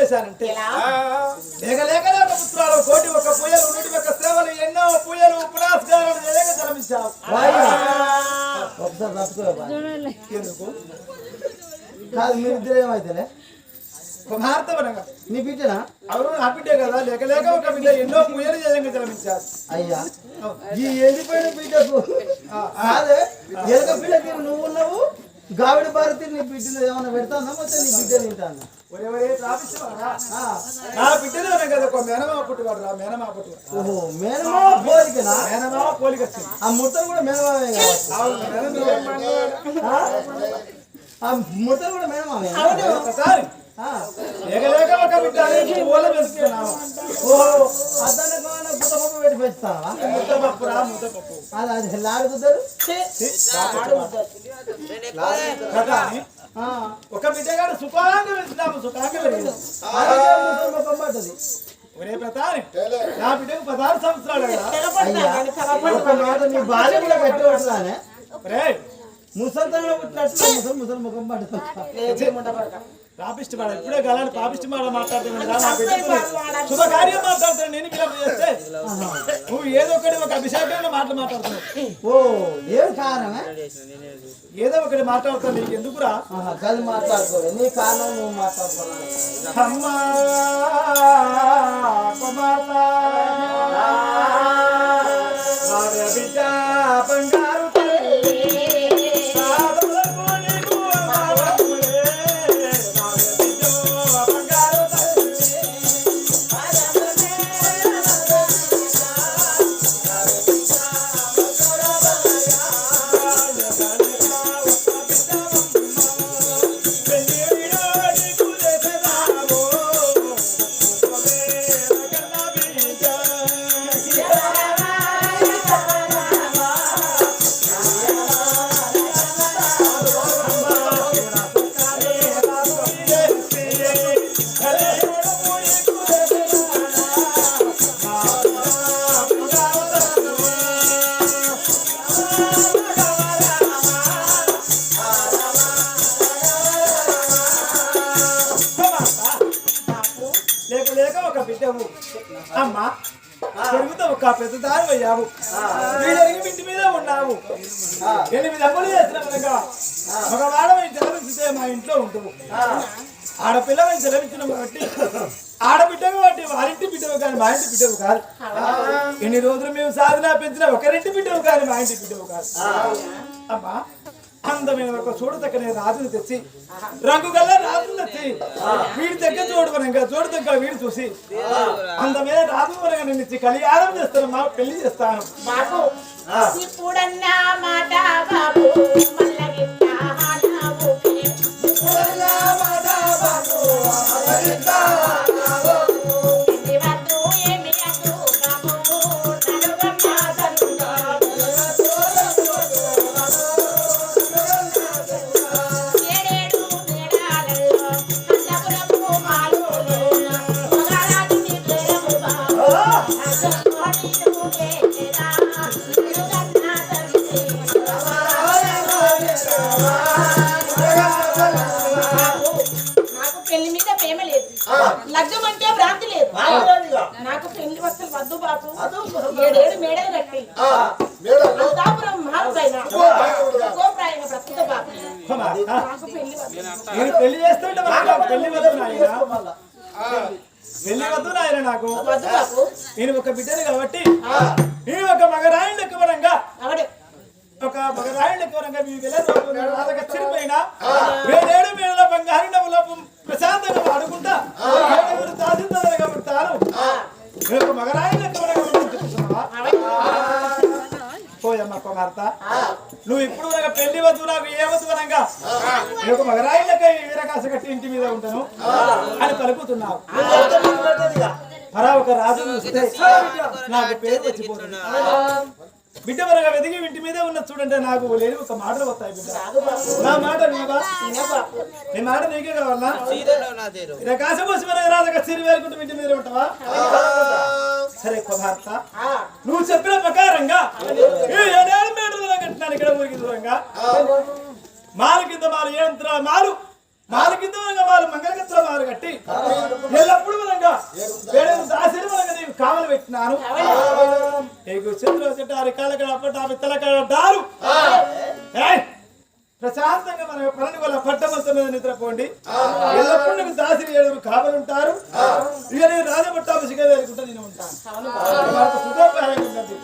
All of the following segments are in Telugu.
చేశానంటే లేక లేక పుత్రాలు కోటి ఒక పూయలు నూటి ఒక సేవలు ఎన్నో పూయలు పునస్కారాలు లేక జన్మించావు. ఎందుకు కాదు మీ ఇద్దరు ఏమైతేనే కుమార్తెవనగా నీ బిడ్డనా? అవును నా బిడ్డే కదా. లేక లేక ఒక బిడ్డ ఎన్నో పూయలు చేయంగా జన్మించారు. అయ్యా ఈ వెళ్ళిపోయిన బిడ్డకు అదే ఎలక బిడ్డకి నువ్వు ఉన్నావు, గావిడ భారతి నీ బిడ్డను ఏమన్నా పెడతానా మొత్తం నీ బిడ్డ తింటానా? నా బిడ్డలోనే కదా ఒక మేనమామ పుట్టువాడు రా. మేనమామ పుట్టువాడు. ఓహో మేనమామ పోలికనా? మేనమామ పోలిక వచ్చింది. ఆ ముట్టలు కూడా మేనమామే ఆ ముట్టలు కూడా మేనమామే. లేక లేక ఒక బిడ్డ ఓల వేసుకున్నాము. ఓహో అతను ముద్దపప్పు పెట్టి పెంచుతావా? ముద్దపప్పు రా ముద్దపప్పు. అది అది లాడుకుతారు ఒక బిడ్డగాడు సుఖాంగా వెళ్తున్నాము. సుఖాంగా వెళ్ళింది. ఒరే ప్రతాని నా బిడ్డకు 16 సంవత్సరాలు నీ భార్య కూడా పెట్టవట్లానే ముసల్తనంలో పుట్టినట్లు ముసలి ముసలి ముఖం పడుతుంది. పాపిష్టి మాట ఇప్పుడే గలాన్ని పాపిష్టి మాట మాట్లాడుతున్నాడు. శుభకార్యం మాట్లాడుతాను. నేను విలప చేస్తే నువ్వు ఏదో ఒకటి ఒక అభిషేకంలో మాటలు మాట్లాడుతున్నావు. ఓ ఏం కారణమే? ఏదో ఒకటి మాట్లాడుతాను. నీకు ఎందుకురా గది మాట్లాడుకో. నీ కారణం నువ్వు మాట్లాడుకోవాలి. అమ్మా బిడ్డ బంగారు అమ్మా పెరుగుతా ఒక పెద్ద దారి అయ్యావు. వీళ్ళకి ఇంటి మీద ఉన్నావు. 8 అమ్ములు చేసిన కనుక మగవాడమై జలమిస్తే మా ఇంట్లో ఉంటావు. ఆడపిల్లమై జలమించిన కాబట్టి ఆడబిడ్డగా బట్టి వారింటి బిడ్డవు కానీ మా ఇంటి బిడ్డవు కాదు. ఎన్ని రోజులు మేము సాధన పెంచిన ఒకరింటి బిడ్డవు కానీ మా ఇంటి బిడ్డవు కాదు. అమ్మా అందమైన ఒక చూడు తగ్గనే రాజును తెచ్చి రంగు గల్ల రాజును తెచ్చి వీడి దగ్గర చూడవనంగా చూడు దగ్గర వీడు చూసి అందమైన రాజు వనగా నేను ఇచ్చి కళ్యాణం చేస్తాను. మా పెళ్లి చేస్తాను. Thank you. మేడల్లో అంతాపురం మహాపైన గోప్రాయన ప్రస్తుత బాబు నాకు పెళ్లి వద్దు. నేను పెళ్లి చేస్తుంటే మనకు పెళ్లి వద్దు నాయన పెళ్లి వద్దు నాయన నాకు వద్దు బాబు. నేను ఒక బిడ్డను కాబట్టి నేను ఒక మగరాయిని లెక్కవరంగా అవడే ఒక మగరాయిని లెక్కవరంగా మీ రాజగా చిరిపోయినా 7 మేడల బంగారు నవ్వుల ప్రశాంతంగా ఆడుకుంటా 7 తహసీల్దారులుగా ఉంటాను నేను ఒక మగరాయిని లెక్కవరంగా చెప్తున్నావా పోయమ్మ కుమార్త నువ్వు ఇప్పుడు పెళ్లి వద్దు నాకు ఏ వద్దు అనగా నేను ఒక మగరాయి లెక్క వీరకాశ కట్టి ఇంటి మీద ఉంటాను అని పలుకుతున్నావు మరా ఒక రాజు చూస్తే నాకు పేరు వచ్చిపోతుంది బిడ్డ మరగా వెతికి ఇంటి మీదే ఉన్న చూడంటే నాకు లేదు ఒక మాటలు వస్తాయి బిడ్డ నా మాట నీవా నీ మాట నీకే కావాలా ఇలా కాశపోసి మనగా రాజుగా సిరి వేరుకుంటూ ఇంటి మీద ఉంటావా సరే కుమార్త నువ్వు చెప్పిన ప్రకారంగా ఈ 7 మీటర్ల కట్టినాను ఇక్కడ ఊరికి దూరంగా మారు కింద మారు ఏంత్ర మారు కింద మారు మంగళగత్ర మారు కట్టి ఎల్లప్పుడు విధంగా 7 దాసిని విధంగా నీకు కావలు పెట్టినాను చంద్ర చెట్టారు కాలకడ అప్పట పిత్తలకడ దారు ప్రశాంతంగా మన పని వల్ల పట్టమంత మీద నిద్రపోండి ఎల్లప్పుడు నీకు దాసిని 7 కావలుంటారు ఇక నేను రాజపట్టాభిషేకం వేరుకుంటా నేను ఉంటాను సుఖప్రాయంగా ఉన్నది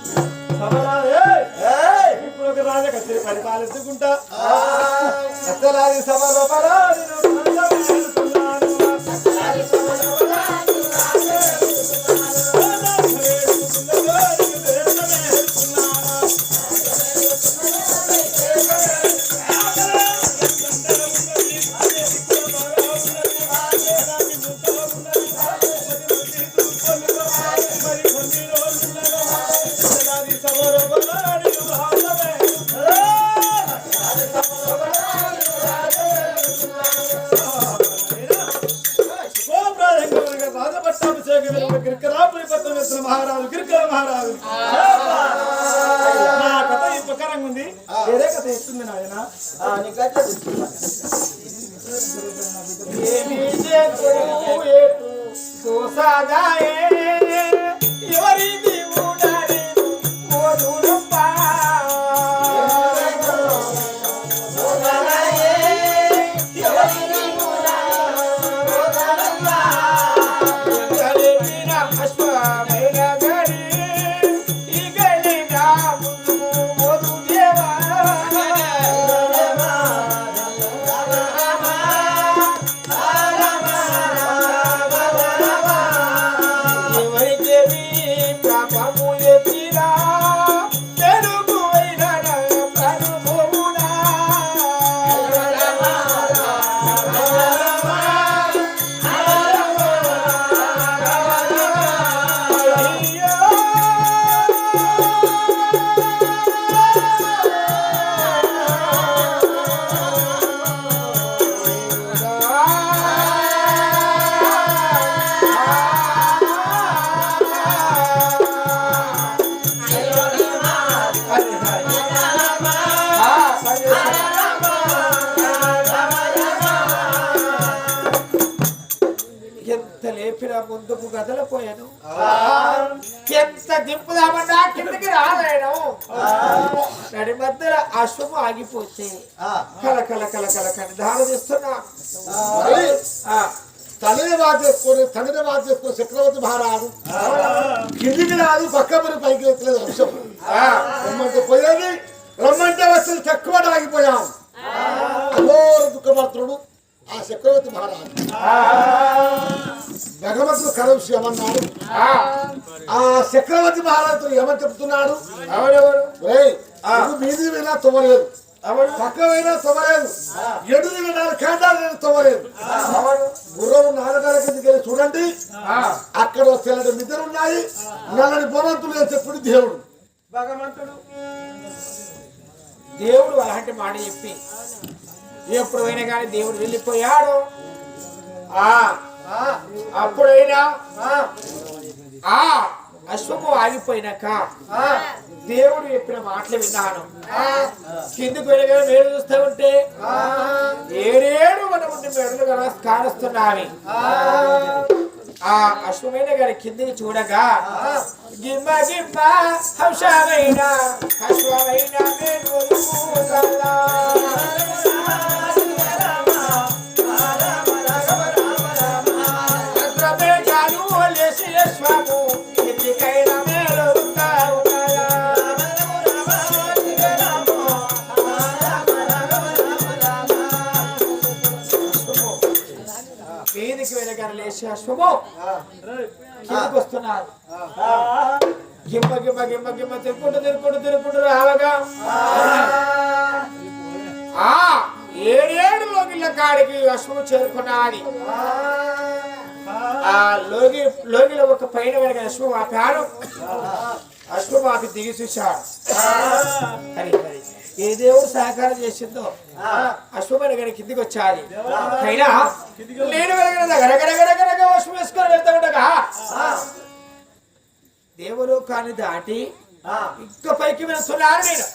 ఇప్పుడు ఒక రాజకత్తిరి పరిపాలించుకుంటా సత్యలాది సభలో మహారాజు గిరికల మహారాజు నా కథ ఈ ప్రకారంగా ఉంది వేరే కథ ఇస్తుంది నాయన ఎవరి ముందుకు కదలపోయాను ఎంత దింపుదామన్నా కిందకి రాలేను నడి మధ్యలో అశ్వము ఆగిపోతే కల కల కల కల కనిధాలు తీస్తున్నా తల్లిని బాధ చేసుకొని చక్రవర్తి మహారాజు కిందికి రాదు పక్క మరి పైకి ఎత్తలేదు అంశం రమ్మంటే పోయేది రమ్మంటే వచ్చి తక్కువ ఆగిపోయాం అఘోర దుఃఖపత్రుడు ఆ చక్రవర్తి మహారాజు భగవంతుడు కరవిషి ఏమన్నాడు ఆ చక్రవర్తి మహారాజు ఏమని చెప్తున్నాడు మీది వినా తొమ్మలేదు పక్కమైనా తొమ్మలేదు ఎడుది వినాలి కాండాలు తొమ్మలేదు గుర్రం నాలుగాల కిందకి వెళ్ళి చూడండి అక్కడ తెల్లటి మిద్దెలు ఉన్నాయి నల్లని భగవంతుడు అని చెప్పుడు దేవుడు భగవంతుడు దేవుడు అలాంటి మాట చెప్పి ఎప్పుడైనా కానీ దేవుడు వెళ్ళిపోయాడు అప్పుడైనా అశ్వము ఆగిపోయినాక దేవుడు చెప్పిన మాటలు విన్నాను కిందికి వెళ్ళగా మేలు చూస్తూ ఉంటే 7 మన ఉండి మెడలు కారుస్తున్నావి ఆ అశ్వమైన గారి కిందికి చూడగా గిమ్మ గిమ్మ హంసమైన అశ్వమైన మేలుకల్లా చంద్రమేఘాలు లేసి స్వాము ఎన్నికైన వీధికి వెళ్ళగానే లేచి అశ్వము కిందకి వస్తున్నారు. గిమ్మ గిమ్మ గిమ్మ గిమ్మ తిరుక్కుంటూ రావగా ఆ 7 లోగిళ్ళ కాడికి అశ్వము చేరుకున్నది. ఆ లోగిలో ఒక పైన వెళ్ళగా అశ్వం ఆపాడు. అశ్వం ఆపి దిగి చూశాడు. ఏ దేవుడు సహకారం చేసిందో అశ్వమైన గారి కిందికి వచ్చాది. అయినా నేను గడగడగడగడగ అశ్వం వేసుకొని వెళ్తా ఉండగా దేవలోకాన్ని దాటి ఇంకా పైకి వెళ్తున్నాను నేను.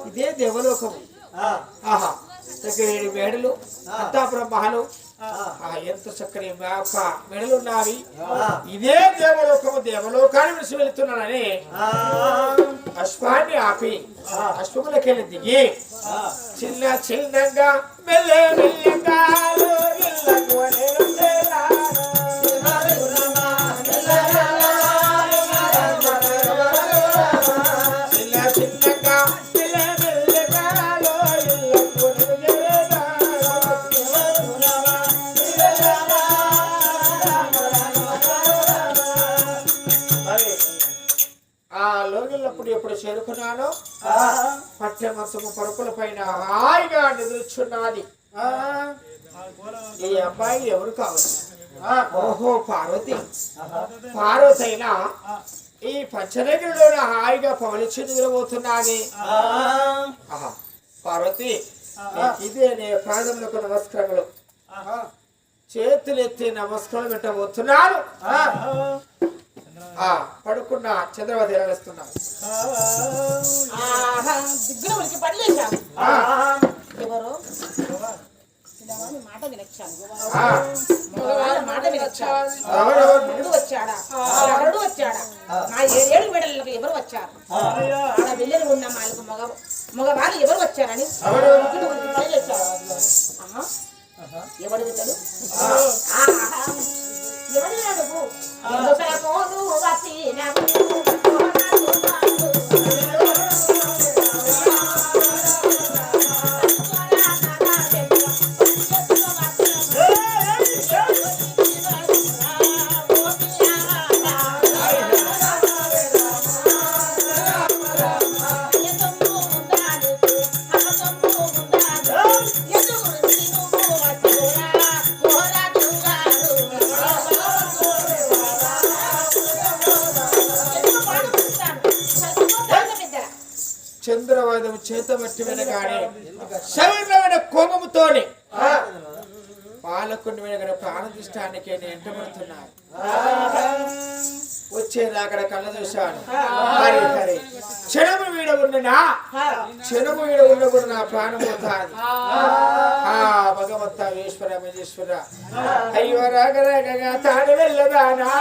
ఇదే దేవలోకము. ఆహా 7 మేడలు అంతా బ్రహ్మలు ఎంత చక్కని మెడలు ఉన్నవి. ఇదే దేవలోకము. దేవలోకాన్ని విడిచి వెళుతున్నానని అశ్వాన్ని ఆపి అశ్వములకెళ్ళి దిగి చిన్నగా మెల్లె మెల్లగా ఎప్పుడు చేరుకున్నానో పట్టె మొత్తము పరుపుల పైన హాయిగా నిద్రించున్నది. ఈ అబ్బాయి ఎవరు కావచ్చు? ఓహో పార్వతి. పార్వతి అయినా ఈ పంచనగిరిలోనే హాయిగా పవలిచ్చి నిద్రపోతున్నది. పార్వతి ఇదే నే పాదములకు నమస్కారములు. చేతులెత్తి నమస్కారం పెట్టబోతున్నాను. పడుకున్న చంద్రవతి వేస్తున్నాను. దిగ్గున ఉలికి పడలేశాను. ఎవరు మాట వినొచ్చాను. మాట వినొచ్చాడు. వచ్చాడా ఎవరు వచ్చాడా? నా 7 మెడలకు ఎవరు వచ్చారు? ఆడ వెళ్ళని ఉన్న మాలకు మగవాళ్ళు ఎవరు వచ్చారని ఎవడు వితడు ఎవడు నడుపు చంద్రవాదము చేతబట్టి వినగానే శరీరమైన కోపముతోని పాలకుని వినగానే ప్రాణదిష్టానికి నేను ఎంటబడుతున్నాను. వచ్చేదాకా కళ్ళ చూశాను. క్షణము వీడ ఉన్ననా క్షణము వీడ ఉన్న కూడా నా ప్రాణం పోతాది. భగవంత ఈశ్వర మహేశ్వర అయ్యో రాగరాగగా తాను వెళ్ళదానా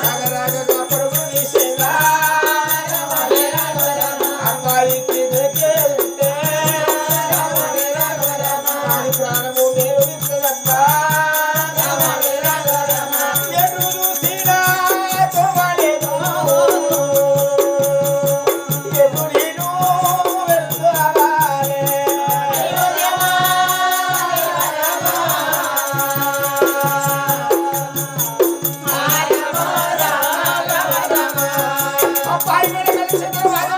రాగరాగగా ప్రభు తీసేదా అమ్మాయికి దగ్గే ఉంటే ప్రాణము దేవుడిద్దరమ్మా Bye.